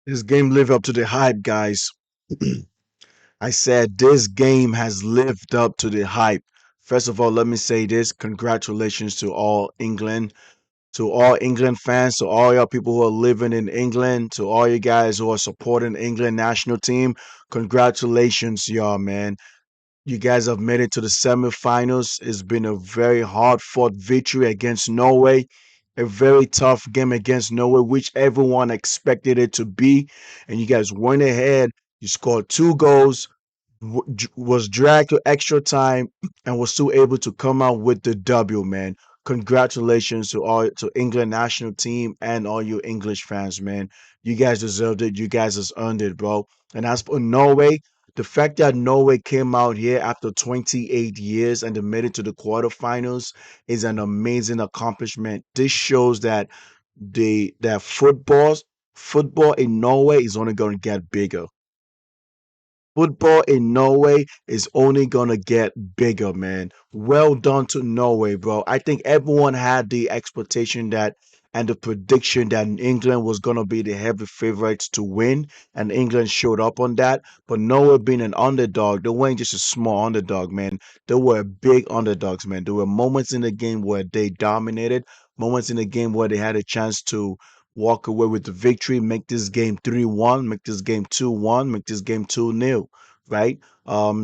This game lived up to the hype, guys. I said this game has lived up to the hype. First of all, let me say this. Congratulations to all England fans, to all your people who are living in England, to all you guys who are supporting England national team. Congratulations, y'all, man. You guys have made it to the semifinals. It's been a very hard fought victory against Norway. A very tough game against Norway, which everyone expected it to be. And you guys went ahead. You scored two goals, was dragged to extra time, and was still able to come out with the W, man. Congratulations to England national team and all you English fans, man. You guys deserved it. You guys has earned it, bro. And as for Norway, the fact that Norway came out here after 28 years and they made it to the quarterfinals is an amazing accomplishment. This shows that that football in Norway is only going to get bigger. Football in Norway is only gonna get bigger, man. Well done to Norway, bro. I think everyone had the expectation that and the prediction that England was gonna be the heavy favorites to win, and England showed up on that. But Norway being an underdog, they weren't just a small underdog, man. They were big underdogs, man. There were moments in the game where they dominated, moments in the game where they had a chance to walk away with the victory, make this game 3-1, make this game 2-1, make this game 2-0, right?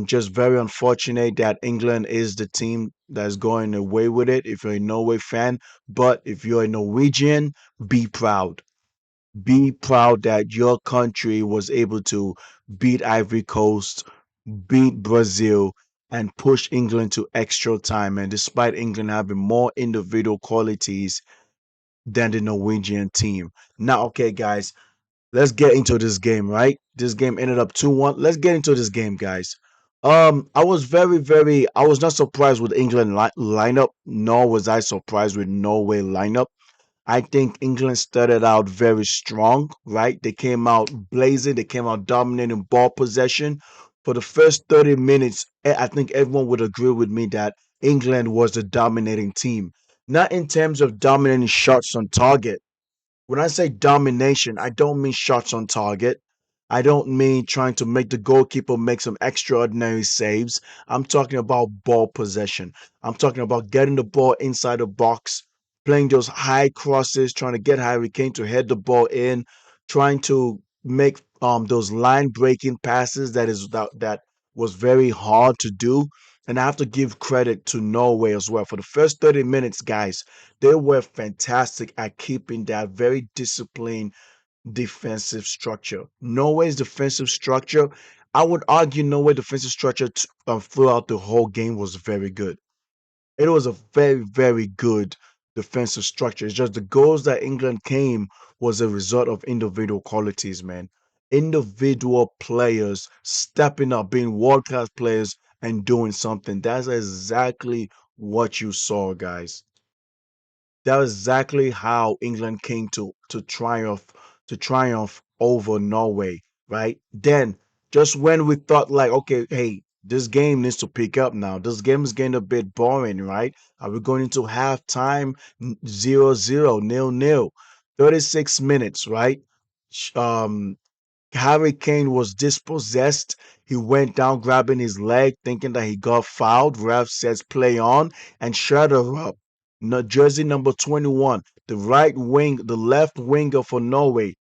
Just very unfortunate that England is the team that's going away with it if you're a Norway fan. But if you're a Norwegian, be proud. Be proud that your country was able to beat Ivory Coast, beat Brazil, and push England to extra time. And despite England having more individual qualities than the Norwegian team. Now, okay, guys, let's get into this game, right? This game ended up 2-1. Let's get into this game, guys. I was I was not surprised with England lineup, nor was I surprised with Norway lineup. I think England started out very strong, right? They came out blazing, they came out dominating ball possession. For the first 30 minutes, I think everyone would agree with me that England was the dominating team. Not in terms of dominating shots on target. When I say domination, I don't mean shots on target. I don't mean trying to make the goalkeeper make some extraordinary saves. I'm talking about ball possession. I'm talking about getting the ball inside the box, playing those high crosses, trying to get Harry Kane to head the ball in, trying to make those line breaking passes that was very hard to do. And I have to give credit to Norway as well. For the first 30 minutes, guys, they were fantastic at keeping that very disciplined defensive structure. Norway's defensive structure, I would argue Norway's defensive structure throughout the whole game was very good. It was a very, very good defensive structure. It's just the goals that England came was a result of individual qualities, man. Individual players stepping up, being world class players and doing something. That's exactly what you saw, guys. That was exactly how England came to triumph over Norway, right? Then just when we thought like, okay, hey, this game needs to pick up now. This game is getting a bit boring, right? Are we going into halftime 0-0, 0-0? 36 minutes, right? Harry Kane was dispossessed. He went down grabbing his leg, thinking that he got fouled. Ref says play on and shut her up. Jersey number 21, the left winger for Norway,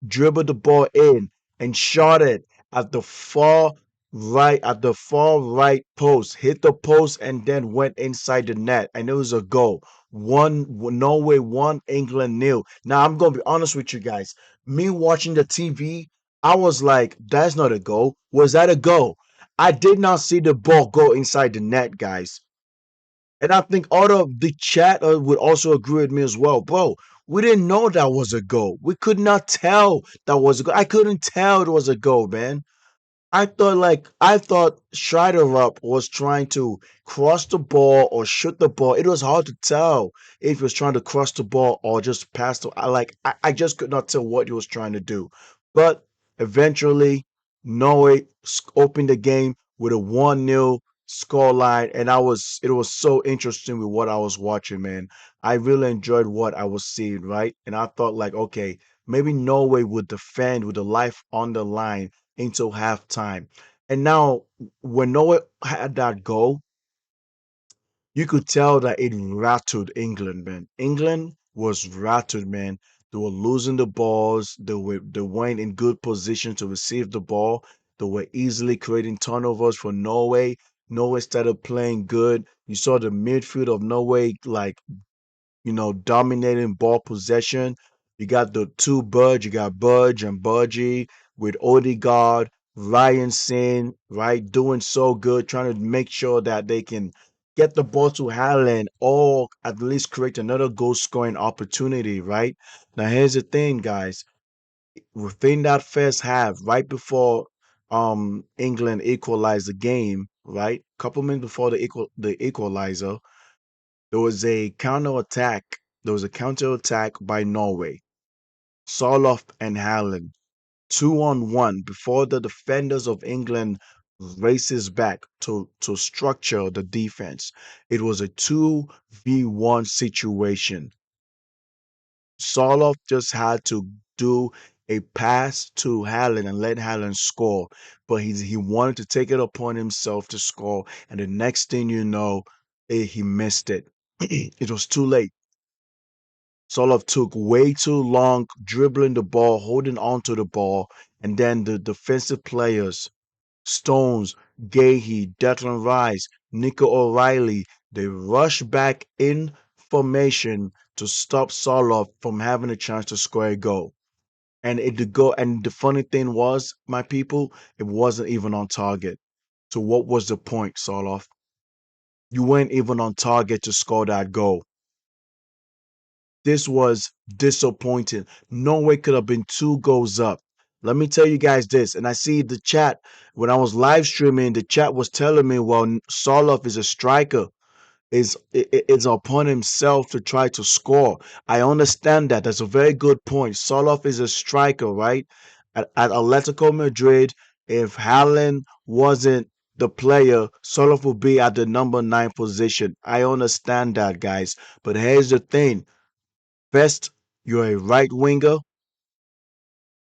dribbled the ball in and shot it at the far right post, hit the post and then went inside the net, and it was a goal. One Norway, one England nil. Now I'm gonna be honest with you guys. Me watching the TV, I was like, "That's not a goal. Was that a goal?" I did not see the ball go inside the net, guys. And I think all of the chat would also agree with me as well. Bro, we didn't know that was a goal. We could not tell that was a goal. I couldn't tell it was a goal, man. I thought Schreiderup was trying to cross the ball or shoot the ball. It was hard to tell if he was trying to cross the ball or just pass the I just could not tell what he was trying to do. But eventually Norway opened the game with a 1-0 scoreline, and it was so interesting with what I was watching, man. I really enjoyed what I was seeing, right? And I thought like, okay, maybe Norway would defend with the life on the line into halftime. And now, when Norway had that goal, you could tell that it rattled England, man. England was rattled, man. They were losing the balls. They weren't in good position to receive the ball. They were easily creating turnovers for Norway. Norway started playing good. You saw the midfield of Norway like dominating ball possession. You got the two Budge, you got Budge and Budgie with Odegaard, Ryan Sin, right, doing so good, trying to make sure that they can get the ball to Haaland or at least create another goal scoring opportunity, right? Now here's the thing, guys. Within that first half, right before England equalized the game, right? Couple minutes before the equalizer, there was a counter attack. There was a counter attack by Norway. Soloff and Haaland, 2-on-1 before the defenders of England races back to structure the defense. It was a 2v1 situation. Soloff just had to do a pass to Haaland and let Haaland score, but he wanted to take it upon himself to score, and the next thing you know, he missed it. It was too late. Soloff took way too long dribbling the ball, holding on to the ball, and then the defensive players, Stones, Gahey, Declan Rice, Nico O'Reilly, they rushed back in formation to stop Soloff from having a chance to score a goal. And the funny thing was, my people, it wasn't even on target. So what was the point, Soloff? You weren't even on target to score that goal. This was disappointing. Norway could have been 2 goals up. Let me tell you guys this, and I see the chat when I was live streaming. The chat was telling me, "Well, Soloff is a striker. Is upon himself to try to score." I understand that. That's a very good point. Soloff is a striker, right? At Atletico Madrid, if Haaland wasn't the player, Soloff would be at the number 9 position. I understand that, guys. But here's the thing. Best you're a right winger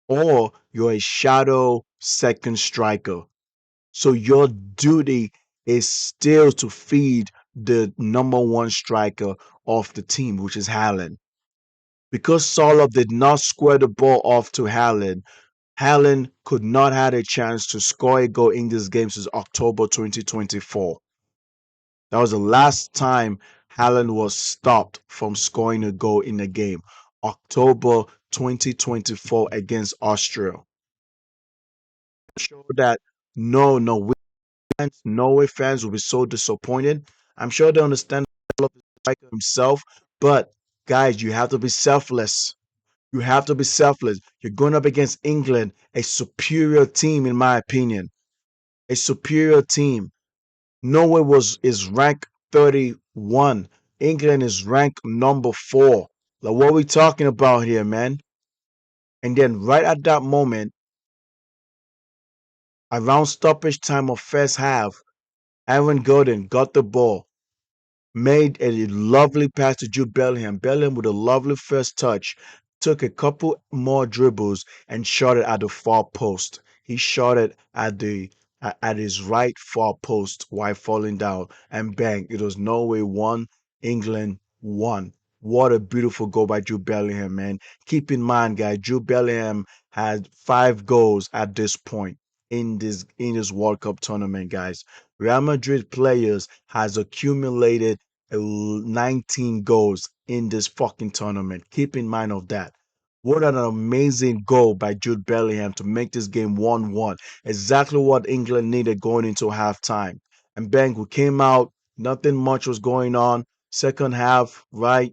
or you're a shadow second striker. So your duty is still to feed the number 1 striker of the team, which is Haaland. Because Salah did not square the ball off to Haaland, Haaland could not have a chance to score a goal in this game since October 2024. That was the last time Haaland was stopped from scoring a goal in a game. October 2024 against Austria. Sure that no fans, Norway fans will be so disappointed. I'm sure they understand the striker himself, but guys, you have to be selfless. You have to be selfless. You're going up against England, a superior team, in my opinion. A superior team. Norway is ranked 31. England is ranked number 4. Like what are we talking about here, man? And then right at that moment, around stoppage time of first half, Aaron Gordon got the ball, made a lovely pass to Jude Bellingham. Bellingham with a lovely first touch, took a couple more dribbles and shot it at the far post. He shot it at his right far post while falling down, and bang! It was Norway 1, England 1. What a beautiful goal by Jude Bellingham, man. Keep in mind, guys, Jude Bellingham had 5 goals at this point in this World Cup tournament, guys. Real Madrid players has accumulated 19 goals in this fucking tournament. Keep in mind of that. What an amazing goal by Jude Bellingham to make this game 1-1. Exactly what England needed going into halftime. And bang, we came out. Nothing much was going on. Second half, right?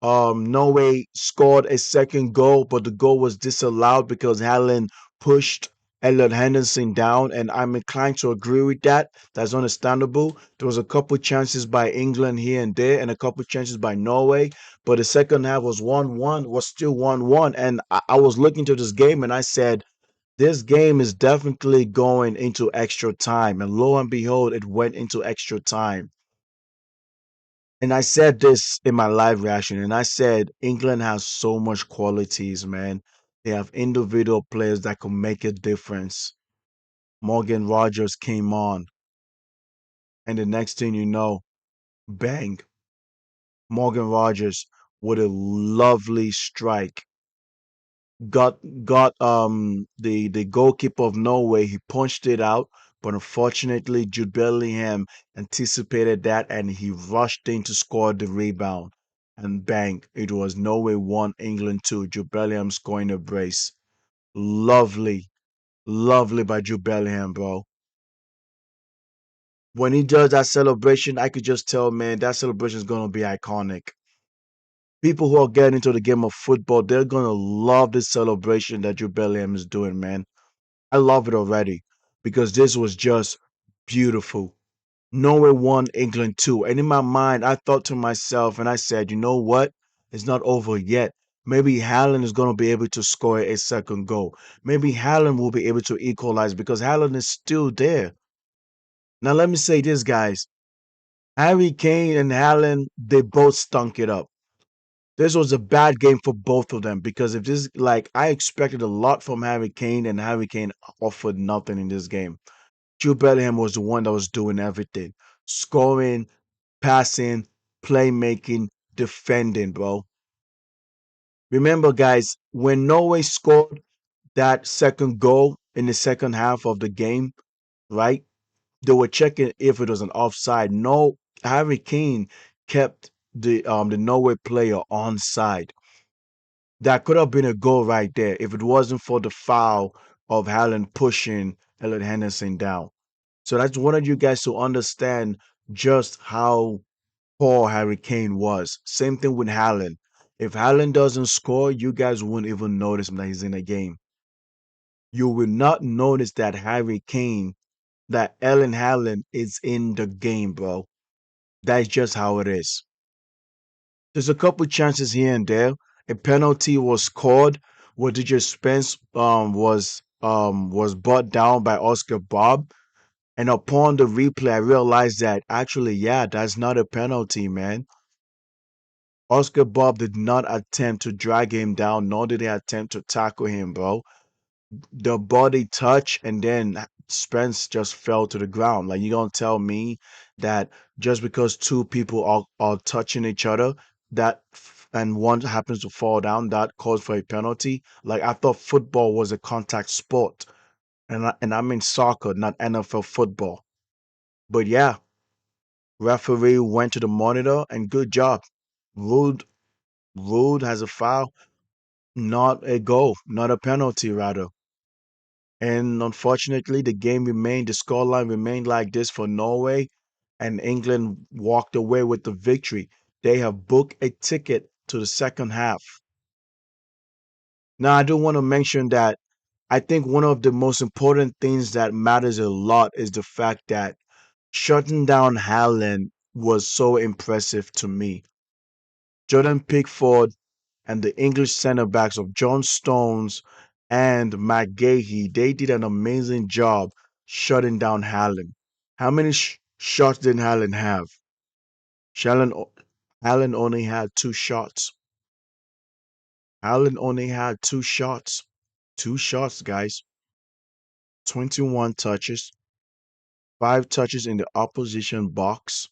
Norway scored a second goal, but the goal was disallowed because Haaland pushed Elliot Henderson down, and I'm inclined to agree with that. That's understandable. There was a couple chances by England here and there, and a couple chances by Norway, but the second half was 1-1, was still 1-1, and I was looking to this game and I said, this game is definitely going into extra time, and lo and behold, it went into extra time. And I said this in my live reaction, and I said England has so much qualities, man. They have individual players that can make a difference. Morgan Rogers came on, and the next thing you know, bang, Morgan Rogers with a lovely strike. Got the goalkeeper of Norway, he punched it out, but unfortunately Jude Bellingham anticipated that and he rushed in to score the rebound. And bang, it was Norway 1, England 2. Jude Bellingham scoring a brace. Lovely, lovely by Jude Bellingham, bro. When he does that celebration, I could just tell, man, that celebration is gonna be iconic. People who are getting into the game of football, they're gonna love this celebration that Jude Bellingham is doing, man. I love it already because this was just beautiful. Norway won, England 2. And in my mind, I thought to myself and I said, you know what? It's not over yet. Maybe Haaland is going to be able to score a second goal. Maybe Haaland will be able to equalize because Haaland is still there. Now, let me say this, guys. Harry Kane and Haaland, they both stunk it up. This was a bad game for both of them because if this, like, I expected a lot from Harry Kane and Harry Kane offered nothing in this game. Jude Bellingham was the one that was doing everything. Scoring, passing, playmaking, defending, bro. Remember, guys, when Norway scored that second goal in the second half of the game, right? They were checking if it was an offside. No, Harry Kane kept the Norway player onside. That could have been a goal right there if it wasn't for the foul of Haaland pushing Elliot Henderson down. So I just wanted you guys to understand just how poor Harry Kane was. Same thing with Haaland. If Haaland doesn't score, you guys wouldn't even notice that he's in the game. You will not notice that Harry Kane, that Ellen Haaland is in the game, bro. That's just how it is. There's a couple chances here and there. A penalty was called where DJ Spence was brought down by Oscar Bob. And upon the replay, I realized that actually, yeah, that's not a penalty, man. Oscar Bob did not attempt to drag him down, nor did he attempt to tackle him, bro. The body touch and then Spence just fell to the ground. Like, you gonna tell me that just because two people are touching each other, and one happens to fall down, that calls for a penalty? Like, I thought football was a contact sport. And I mean soccer, not NFL football. But yeah, referee went to the monitor and good job. Ruled ruled has a foul, not a goal, not a penalty rather. And unfortunately, the scoreline remained like this for Norway, and England walked away with the victory. They have booked a ticket to the second half. Now, I do want to mention that I think one of the most important things that matters a lot is the fact that shutting down Haaland was so impressive to me. Jordan Pickford and the English centre backs of John Stones and McGahey, they did an amazing job shutting down Haaland. How many shots did Haaland have? Haaland, Haaland only had two shots. Haaland only had two shots. Two shots, guys. 21 touches. Five touches in the opposition box.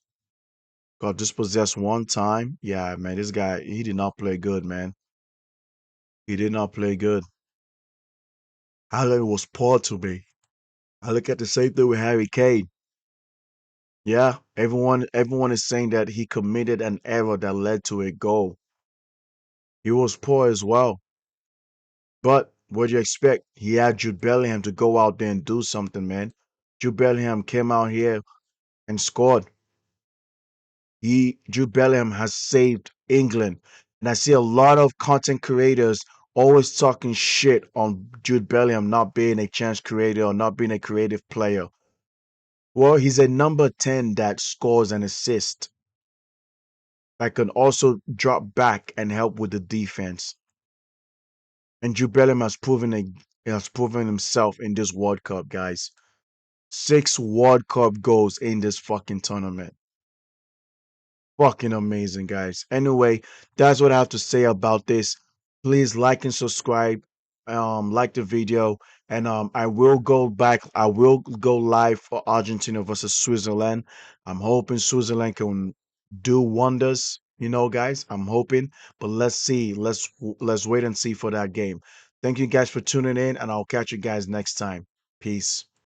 Got dispossessed one time. Yeah, man, this guy, he did not play good, man. He did not play good. Haaland was poor to me. I look at the same thing with Harry Kane. Yeah, everyone is saying that he committed an error that led to a goal. He was poor as well. But what do you expect? He had Jude Bellingham to go out there and do something, man. Jude Bellingham came out here and scored. Jude Bellingham has saved England. And I see a lot of content creators always talking shit on Jude Bellingham not being a chance creator or not being a creative player. Well, he's a number 10 that scores and assists. That can also drop back and help with the defense. And Jude Bellingham has proven himself in this World Cup, guys. 6 World Cup goals in this fucking tournament. fucking amazing, guys. Anyway, that's what I have to say about this. Please like and subscribe. Like the video, and I will go back. I will go live for Argentina versus Switzerland. I'm hoping Switzerland can do wonders. You know, guys. I'm hoping, but let's see. Let's wait and see for that game. Thank you guys for tuning in, and I'll catch you guys next time. Peace.